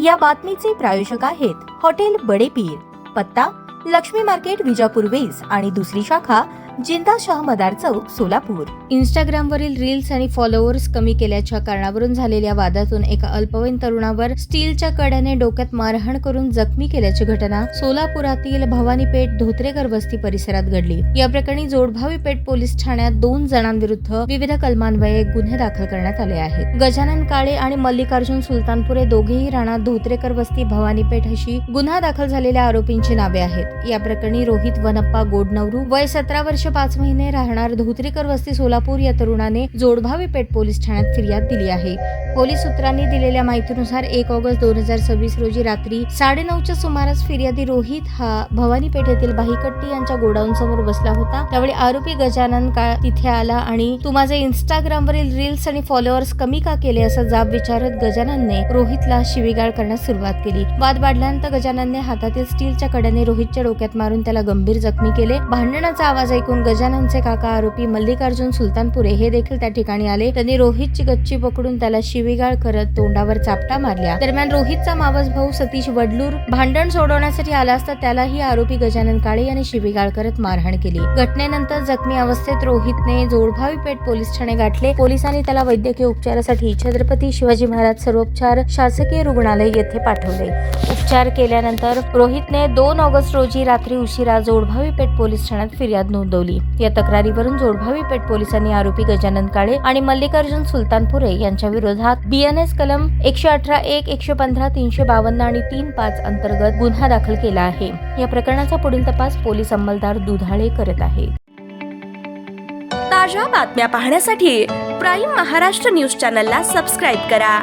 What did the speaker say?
या बातमीचे प्रायोजक आहेत हॉटेल बडे पीर, पत्ता लक्ष्मी मार्केट विजापूर वेस आणि दुसरी शाखा जिंदा शाह मदार चौक सोलापूर। इंस्टाग्रामवरील रील्स आणि फॉलोअर्स कमी केल्याच्या कारणावरून झालेल्या वादातून एका अल्पवयीन तरुणावर स्टीलच्या कड्याने डोक्यात मारहाण करून जखमी केल्याची घटना सोलापुरातील भवानीपेठ धोत्रेकर वस्ती परिसरात घडली। या प्रकरणी जोडभावी पेठ पोलीस ठाण्यात 2 जणांविरुद्ध विविध कलमान्वये गुन्हे दाखल करण्यात आले आहेत। गजानन काळे आणि मल्लिकार्जुन सुलतानपुरे दोघेही राणा धोत्रेकर वस्ती भवानीपेठ अशी गुन्हा दाखल झालेल्या आरोपींची नावे आहेत। या प्रकरणी रोहित वनप्पा गोडनवरू वय 17 वर्ष 5 महिने राहणार धोत्रेकर वस्ती सोलापूर या तरुणाने जोडभावी पेठ पोलीस ठाण्यात फिर्याद दिली आहे। पोलीस सूत्रांनी दिलेल्या माहितीनुसार 1 ऑगस्ट 2026 रोजी रात्री 9:30च्या सुमारास फिर्यादी रोहित हा भवानी पेठ येथील बाहीकट्टी यांच्या गोडाऊन समोर बसला होता। त्यावेळी आरोपी गजानन काळ तिथे आला आणि तू माझे इंस्टाग्रामवरील रील्स आणि फॉलोअर्स कमी का केले असा जाब विचारत गजाननने रोहितला शिवीगाळ करण्यास सुरुवात केली। वाद वाढल्यानंतर गजाननने हातातील स्टीलच्या कड्याने रोहितच्या डोक्यात मारून त्याला गंभीर जखमी केले। भांडणाचा आवाज ऐकून गजाननचे काका आरोपी मल्लिकार्जुन सुलतानपुरे हे देखील त्या ठिकाणी आले। त्यांनी रोहितची गच्ची पकडून त्याला शिवीगाळ करत तोंडावर चापटा मारल्या। दरम्यान रोहितचा मावस भाऊ सतीश वडलूर भांडण सोडवण्यासाठी आला असता त्यालाही आरोपी गजानन काळे यांनी शिवीगाळ करत मारहाण केली। घटनेनंतर जखमी अवस्थेत रोहितने जोडभावी पेठ पोलीस ठाणे गाठले। पोलिसांनी त्याला वैद्यकीय उपचारासाठी छत्रपती शिवाजी महाराज सर्वोपचार शासकीय रुग्णालय येथे पाठवले। उपचार केल्यानंतर रोहितने 2 ऑगस्ट रोजी रात्री उशिरा जोडभावी पेठ पोलीस ठाण्यात फिर्याद नोंदवली। या तक्रारीवरून जोडभावी पेठ पोलिसांनी आरोपी गजानन काळे आणि मल्लिकार्जुन सुलतानपुरे यांच्या विरोधात BNS कलम 118(1), 115, 352 आणि 35 अंतर्गत गुन्हा दाखल केला आहे। या प्रकरणाचा पुढील तपास पोलीस अंमलदार दुधाळे करत आहेत। ताज्या बातम्या पाहण्यासाठी प्राईम महाराष्ट्र न्यूज चॅनलला सबस्क्राईब करा।